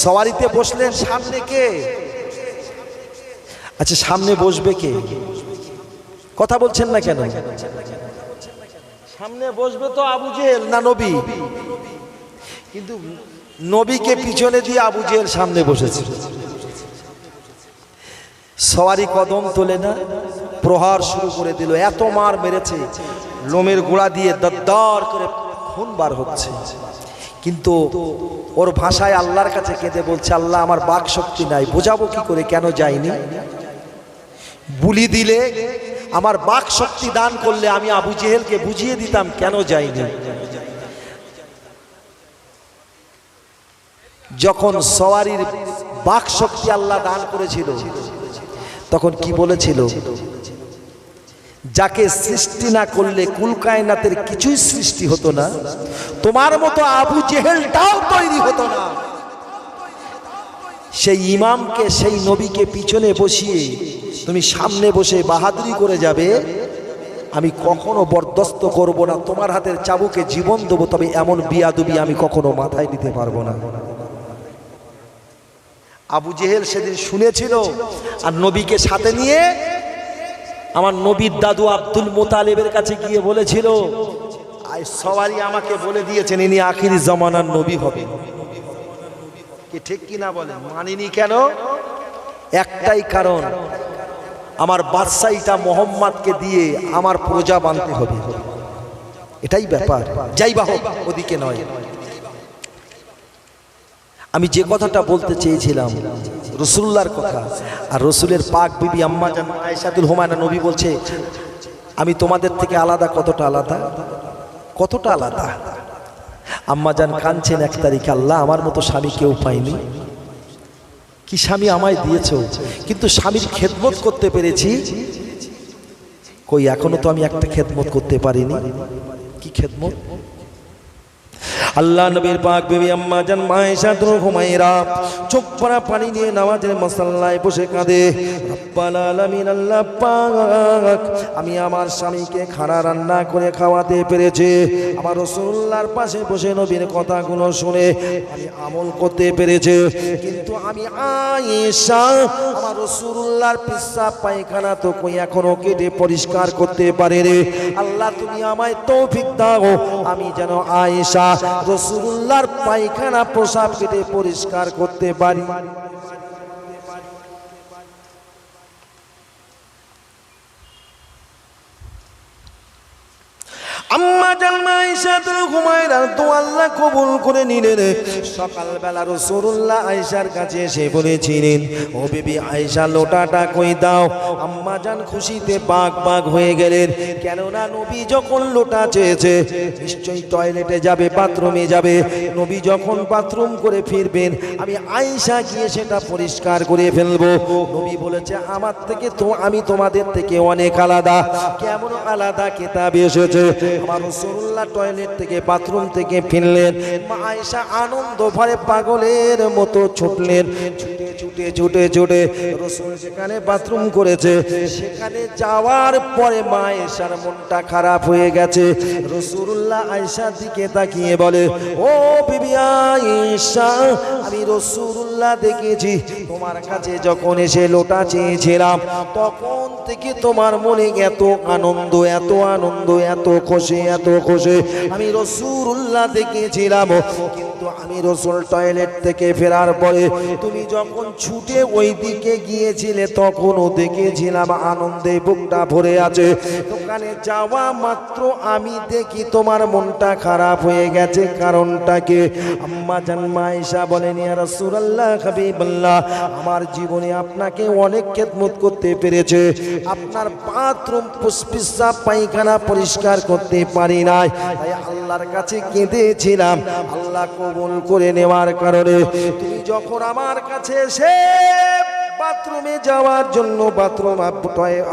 সওয়ারিতে বসলেন, সামনে কে? আচ্ছা সামনে বসবে কে? কথা বলছেন না কেন? সামনে বসবে তো আবু জেহেল না নবী? কিন্তু নবীকে পিছনে দিয়ে আবু জেহেল সামনে বসেছে। সওয়ারি কদম তোলে না, প্রহার শুরু করে দিল। এত মার মেরেছে, লোমের গোড়া দিয়ে দরদর করে খুন বার হচ্ছে। কিন্তু ওর ভাষায় আল্লাহর কাছে কেঁদে বলছে, আল্লাহ আমার বাক শক্তি নাই, বোঝাবো কি করে কেন যাইনি। বুলি দিলে আমার বাক শক্তি দান করলে আমি আবু জেহেলকে বুঝিয়ে দিতাম কেন যাইনি। যখন সওয়ারির বাক শক্তি আল্লাহ দান করেছিল তখন কি বলেছিল, যাকে সৃষ্টি না করলে কুল কায়নাতের কিছুই সৃষ্টি হতো না, তোমার মতো আবু জেহেলটাও তৈরি হতো না। সেই ইমামকে, সেই নবীকে পিছনে বসিয়ে তুমি সামনে বসে বাহাদুরি করে যাবে, আমি কখনো বরদাস্ত করব না। তোমার হাতের চাবুকে জীবন দেবো, তবে এমন বিয়াদবি আমি কখনো মাথায় নিতে পারবো না। আবু জেহেল সেদিন শুনেছিল, আর নবীকে সাথে নিয়ে আমার নবীর দাদু আব্দুল মোতালেবের কাছে গিয়ে বলেছিল, আজ সওয়ারি আমাকে বলে দিয়েছেন ইনি আখিরি জামানার নবী হবে। কি ঠিক কিনা বলেন? মানিনি কেন? একটাই কারণ, আমার বাদশাহীটা মোহাম্মদকে দিয়ে আমার প্রজা বানতে হবে, এটাই ব্যাপার। যাই বা হোক, ওদিকে নয়। আমি যে কথাটা বলতে চেয়েছিলাম রাসূলুল্লাহর কথা, আর রাসূলের পাক বিবি আম্মা জান আয়েশাতুল হুমায়না নবী বলছে, আমি তোমাদের থেকে আলাদা। কতটা আলাদা, কতটা আলাদা। আম্মা জান কাঁদছেন এক তারিখে, আল্লাহ আমার মতো স্বামী কেউ পাইনি। কি স্বামী আমায় দিয়েছো, কিন্তু স্বামীর খেদমত করতে পেরেছি কই? এখনো তো আমি একটা খেদমত করতে পারিনি। কি খেদমত? আল্লাহ নবীর পাক বিবি আম্মা জান আয়েশাতুল হুমায়রা চোখ ভরা পানি নিয়ে নামাজের মুসাল্লায় বসে কাঁদে, রব্বুল আলামিন আল্লাহ পাক, আমি আমার স্বামীকে খানা রান্না করে খাওয়াতে পেরেছি, আমার রাসূলুল্লাহর পাশে বসে নবীর কথাগুলো শুনে আমি আমল করতে পেরেছি, কিন্তু আমি আয়েশা আমার রাসূলুল্লাহর পেশাব পায়খানা তো কই এখনো কেটে পরিষ্কার করতে পারিনি। আল্লাহ তুমি আমায় তৌফিক দাও, আমি যেন আয়েশা রাসূলুল্লাহর পায়খানা প্রসাব কেটে পরিষ্কার করতে পারি। আম্মা জান আয়েশাতুল হুমায়রার দোয়া আল্লাহ কবুল করে নিলেন। সকালবেলা রাসূলুল্লাহ আয়েশার কাছে এসে বলেছিলেন, ও বিবি আয়েশা লোটাটা কই দাও। আম্মা জান খুশিতে বাগ বাগ হয়ে গেলেন, কেননা নবী যখন লোটা চেয়েছে নিশ্চয়ই টয়লেটে যাবে, বাথরুমে যাবে। নবী যখন বাথরুম করে ফিরবেন আমি আয়েশা গিয়ে সেটা পরিষ্কার করে ফেলবো। নবী বলেছে, আমার থেকে তো আমি তোমাদের থেকে অনেক আলাদা। কেমন আলাদা? কিতাব এসেছে আমার রাসূলুল্লাহ টয়লেট থেকে বাথরুম থেকে ফিরলেন, মা আয়েশা আনন্দ ভরে পাগলের মতো ছুটলেন। ছুটে ছুটে ছুটে রাসূল যেখানে বাথরুম করেছে সেখানে যাওয়ার পরে মা আয়েশার মনটা খারাপ হয়ে গেছে। রাসূলুল্লাহ আয়েশার দিকে তাকিয়ে বলে, ও বিবি আয়েশা, আমি রাসূলুল্লাহ দেখেছি তোমার কাছে যখন এসে লোটা চেয়েছিলাম তখন থেকে তোমার মনে এত আনন্দ, এত আনন্দ, এত খুশি, এত খুশি আমি রাসূলুল্লাহ দেখেছিলাম। কিন্তু আমি রাসূল টয়লেট থেকে ফেরার পরে তুমি যখন ছুটে ওই দিকে গিয়েছিলে তখনও দেখেছিলাম আনন্দে বুকটা ভরে আছে। দোকানে যাওয়া মাত্র আমি দেখি তোমার মনটা খারাপ হয়ে গেছে, কারণটা কি? আম্মা জান আয়েশা বলেন, ইয়া রাসূলুল্লাহ, হাবিবাল্লাহ, আমার জীবনে আপনাকে অনেক খেদমত করতে পেরেছে, আপনার বাথরুম পেশাব পায়খানা পরিষ্কার করতে পারি নাই, তাই আল্লাহর কাছে কেঁদেছিলাম। আল্লাহ কবুল করে নেওয়ার কারণে তুমি যখন আমার কাছে এসে বাথরুমে যাওয়ার জন্য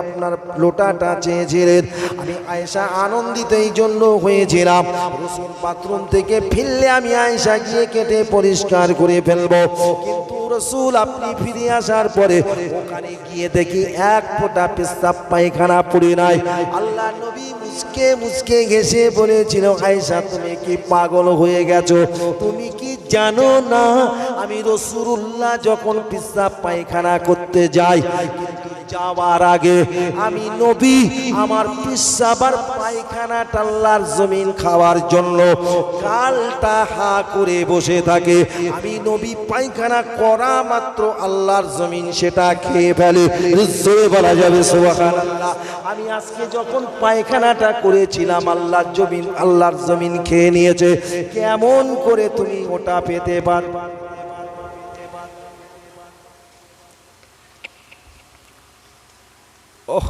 আপনার লোটাটা চেয়েছিলেন, আমি আয়েশা আনন্দিত এই জন্য হয়েছিলাম। রাসূল বাথরুম থেকে ফিরলে আমি আয়েশা গিয়ে কেটে পরিষ্কার করে ফেলবো, কিন্তু রাসূল আপনি ফিরে আসার পরে ওখানে গিয়ে দেখি এক ফোঁটা পেশাব পায়খানা পড়ে নাই। আল্লাহ নবী মুচকে মুচকে হেসে বলেছিল, আয়েশা তুমি কি পাগল হয়ে গেছো? তুমি কি জানো না আমি রাসূলুল্লাহ যখন পেশাব পায়খানা করতে যাই কিন্তু যাওয়ার আগে আমি নবী আমার পেশাব আর পায়খানাটা আল্লাহর জমিন খাওয়ার জন্য কালটা হা করে বসে থাকে। আমি নবী পায়খানা করা মাত্র আল্লাহর জমিন সেটা খেয়ে ফেলে। জোরে বলা যাবে সুবহানাল্লাহ। আমি আজকে যখন পায়খানাটা করেছিলাম আল্লাহর জমিন খেয়ে নিয়েছে। কেমন করে তুমি ওটা পেতে পারবে? ওহ,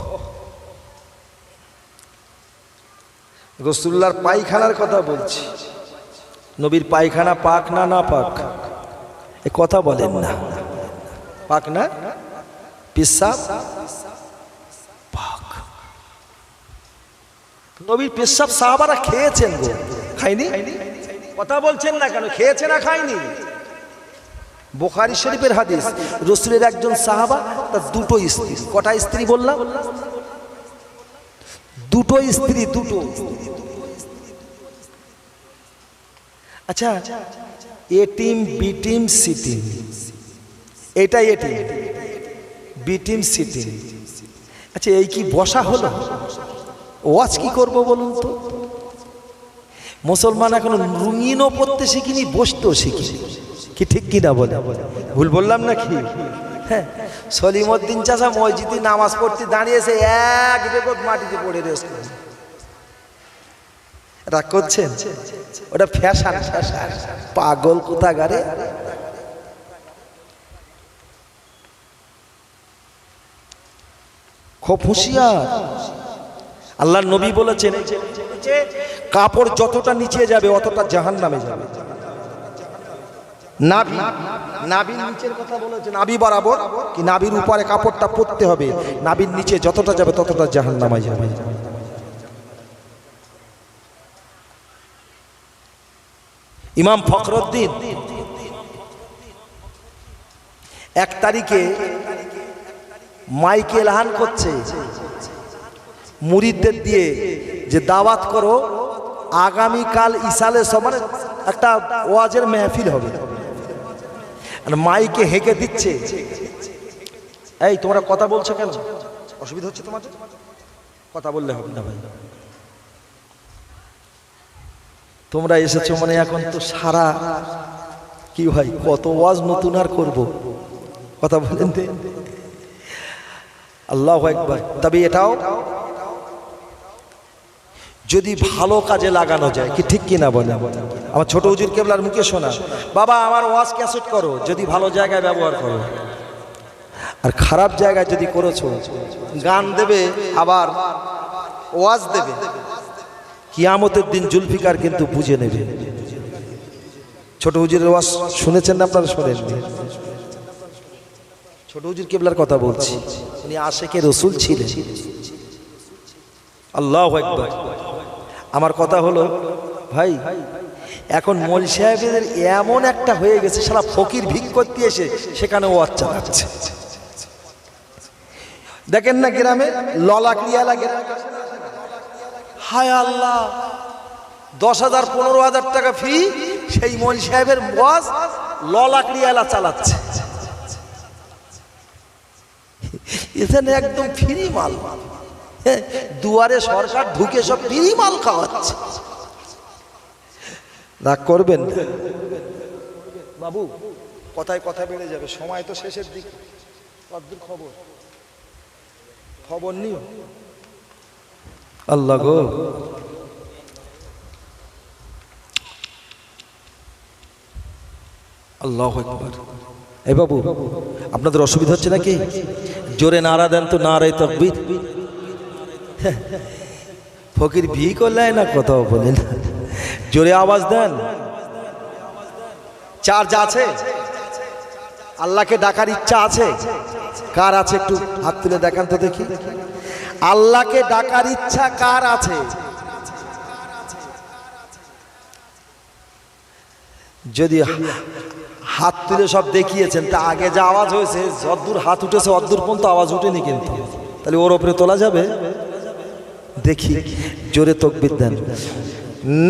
রাসূলুল্লাহর পায়খানার কথা বলছি। নবীর পায়খানা পাক না না পাক, এ কথা বলেন না। পাক না? পেশাব পাক। নবীর পেশাব সাহাবারা খেয়েছেন গো, খায়নি? কথা বলছেন না কেন? খেয়েছে না খায়নি? বুখারী শরীফের হাদিস, রাসূলের একজন সাহাবা তার দুটো স্ত্রী। কটা স্ত্রী বললাম? দুটো স্ত্রী, দুটো। আচ্ছা, A team, B team, C team, এটা A team, B team, C team. আচ্ছা, এই কি বসা হলো? ওয়াজ কি করবো বলুন তো? মুসলমান এখন রঙিনও পড়তে শিখিনি, বসতেও শিখিনি, কি ঠিক কিনা বলে? ভুল বললাম নাকি? হ্যাঁ, সলিমউদ্দিন চাচা মসজিদে নামাজ পড়তে দাঁড়িয়েছে, এক বেগত মাটিতে পড়ে রয়েছে। রাগ করছেন? ওটা ফ্যাশন, ফ্যাশন, পাগল কোথাকারে। খুব হুঁশিয়ার। আল্লাহর নবী বলেছেন, কাপড় যতটা নিচে যাবে অতটা জাহান্নামে যাবে। নাভি, নাভির নিচের কথা বলেছে, নাভি বরাবর কি নাভির উপরে কাপড়টা পরতে হবে। নাভির নিচে যতটা যাবে ততটা জাহান্নামে যাবে। ইমাম ফখরুদ্দিন 1 তারিখে মাইকে এলান করছে মুরিদদের দিয়ে যে দাওয়াত করো, আগামীকাল ইসালে সবার একটা ওয়াজের মেহফিল হবে। আর মাইকে হেঁকে দিচ্ছে, এই তোমরা কথা বলছো কেন? অসুবিধা হচ্ছে তোমাদের? কথা বললে হবে না ভাই। তোমরা এসেছো মানে এখন তো সারা কি ভাই, কত ওয়াজ নতুন আর করবো, কথা বলেন। আল্লাহু আকবার। তবে এটাও যদি ভালো কাজে লাগানো যায়, কি ঠিক কিনা বলে? আমার ছোট হুজুর কেবলার মুখে শোনা, বাবা আমার ওয়াজ ক্যাসেট করো, যদি ভালো জায়গায় ব্যবহার করো। আর খারাপ জায়গায় যদি করেছো, গান দেবে আবার ওয়াজ দেবে, কিয়ামতের দিন জুলফিকার কিন্তু বুঝে নেবে। ছোট হুজুরের ওয়াজ শুনেছেন না আপনারা? শোনেন? ছোট হুজুর কেবলার কথা বলছি, উনি আশিকে রাসূল ছিলেন। আল্লাহু আকবার। আমার কথা হলো ভাই, এখন মৌলভী সাহেবদের এমন একটা হয়ে গেছে, সারা ফকির ভিক করতে এসে সেখানে ওয়াজ চালাচ্ছে। দেখেন না গ্রামে ললাকড়িয়া লাগে, হায় আল্লাহ, 10,000 15,000 টাকা ফি, সেই মৌলভী সাহেবের ওয়াজ ললাকড়িয়ালা চালাচ্ছে। এখানে একদম ফ্রি মাল, দুয়ারে সরকার ঢুকে সব ফ্রি মাল খাওয়াচ্ছে। রাগ করবেন বাবু, কথায় কথা বেড়ে যাবে, সময় তো শেষের দিকে। কতদূর খবর? খবর নিও। আল্লাহ গো, আল্লাহু আকবার। এ বাবু, আপনাদের অসুবিধা হচ্ছে নাকি? জোরে নারা দেন তো, নারায়ে তাকবীর। ফকির ভি করলে না, কথাও বলেন, জোরে আওয়াজ দেন। চার্জ আছে? আল্লাহকে ডাকার ইচ্ছা আছে? কার আছে? একটু হাত তুলে দেখান তো দেখি। আল্লাহকে ডাকার ইচ্ছা কার আছে? যদি হাত তুলে সব দেখিয়েছেন, তা আগে যা আওয়াজ হয়েছে, যদ্দূর হাত উঠেছে অদ্দূর পর্যন্ত আওয়াজ উঠেনি, কিন্তু তাহলে ওর ওপরে তোলা যাবে? দেখি, জোরে তাকবীর দেন।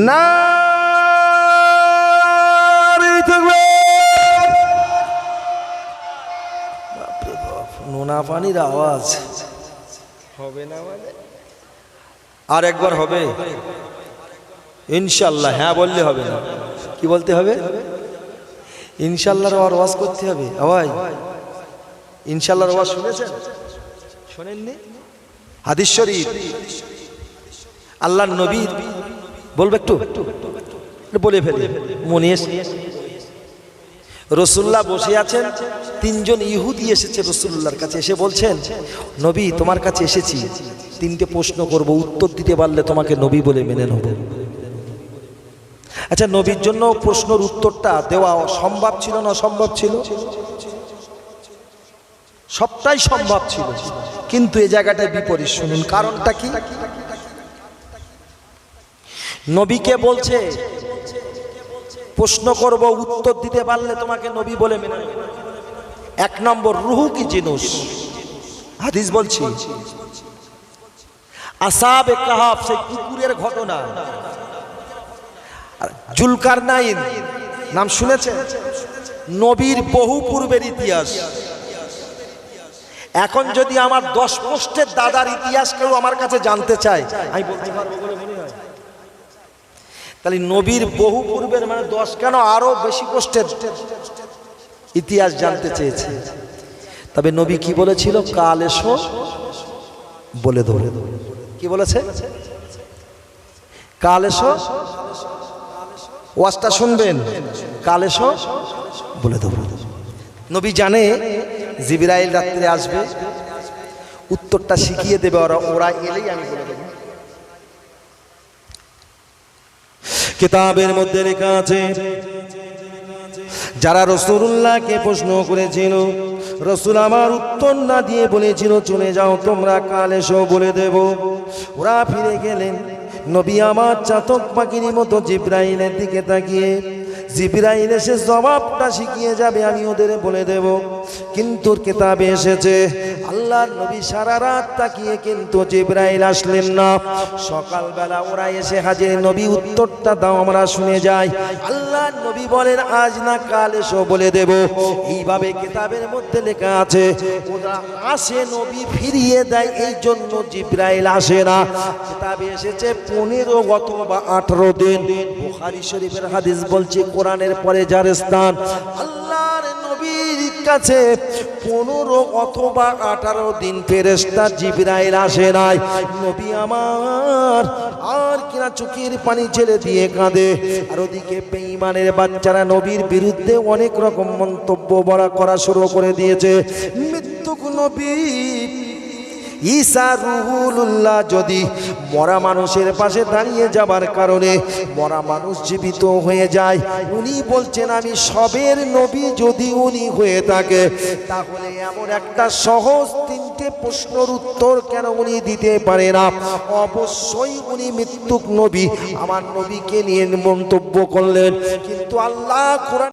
নারে তাকবীর। বাপরে বাপ, নোনা না পানির আওয়াজ হবে না মানে আর একবার হবে ইনশাআল্লাহ। হ্যাঁ বললে হবে না, কি বলতে হবে? ইনশাআল্লাহর আওয়াজ করতে হবে। আওয়াজ ইনশাআল্লাহর আওয়াজ শুনেছেন? শোনেননি? হাদিস শরীফ আল্লাহর নবী বলবে একটু বলে ফেলে মনে এসে রাসূলুল্লাহ বসে আছেন, তিনজন ইহুদি এসেছে রাসূলুল্লাহর কাছে, এসে বলছেন নবী তোমার কাছে এসেছি, তিনটে প্রশ্ন করব, উত্তর দিতে পারলে তোমাকে নবী বলে মেনে নেব। আচ্ছা, নবীর জন্য প্রশ্নের উত্তরটা দেওয়া সম্ভব ছিল না অসম্ভব ছিল? সবটাই সম্ভব ছিল, কিন্তু এই জায়গাটায় বিপরীত। শুনুন কারণটা কি। নবীকে বলছে প্রশ্ন করব, উত্তর দিতে পারলে তোমাকে নবী বলে মেনে নেব। এক নম্বর, রুহু কি জিনিস? হাদিস বলছি, আসহাবে কাহাফ সেই কুকুরের ঘটনা, জুলকারনাইন নাম শুনেছেন? নবীর বহু পূর্বের ইতিহাস। এখন যদি আমার 10 পোস্টের দাদার ইতিহাস কেউ আমার কাছে জানতে চায়, আমি বলতে পারবো বলে মনে হয়? তাহলে নবীর বহু পূর্বের মানে 10 কেন আরো বেশি পোস্টের ইতিহাস জানতে চেয়েছে। তবে নবী কি বলেছিল? কাল এসো বলে ধরে। কি বলেছে? কাল এসো, ওয়াজটা শুনবেন, কাল এসো বলে দেব। নবী জানে জিবরাইল রাত্রে আসবে, উত্তরটা শিখিয়ে দেবে ওরা এলেই আমি বলে দেব। কিতাবের মধ্যে লেখা আছে, যারা রাসূলুল্লাহকে প্রশ্ন করেছিল, রাসূল আমার উত্তর না দিয়ে বলেছিল চলে যাও তোমরা, কাল এসো বলে দেব। ওরা ফিরে গেলেন। নবী আমার চাতক পাখির মতো জিবরাইলের দিকে তাকিয়ে, জিবরাইল এসে জবাবটা শিখিয়ে যাবে, আমি ওদের বলে দেব। কিন্তু কিতাবে এসেছে আল্লাহর নবী সারা রাত তাকিয়ে কিন্তু জিবরাইল আসলেন না। সকালবেলা ওরা এসে হাজির, নবী উত্তরটা দাও আমরা শুনে যাই। আল্লাহর নবী বলেন আজ না কাল এসো বলে দেব। এইভাবে কিতাবের মধ্যে লেখা আছে ওরা আসে, নবী ফিরিয়ে দেয়, এই জন্য জিবরাইল আসে না। কিতাবে এসেছে 15 অথবা 18 দিন। বুখারী শরীফের হাদিস বলছে কোরআনের পরে যার স্থান, আল্লাহর নবীর কাছে 15 অথবা 18 দিন ফেরেশতা জিবরাইল আসে নাই। নবী আমার আর কিনা চোখের পানি ছেড়ে দিয়ে কাঁদে। আর ওদিকে বেঈমানের বাচ্চারা নবীর বিরুদ্ধে অনেক রকম মন্তব্য করা শুরু করে দিয়েছে। মৃত্যুক নবী ঈসা রুহুল্লাহ যদি মরা মানুষের পাশে দাঁড়িয়ে যাবার কারণে মরা মানুষ জীবিত হয়ে যায়, উনি বলছেন আমি সবের নবী যদি উনি হয়ে থাকে, তাহলে এমন একটা সহজ 3টে প্রশ্নের উত্তর কেন উনি দিতে পারে না? অবশ্যই উনি মৃত্যুক নবী, আমার নবীকে নিয়ে মন্তব্য করলেন। কিন্তু আল্লাহ কোরআন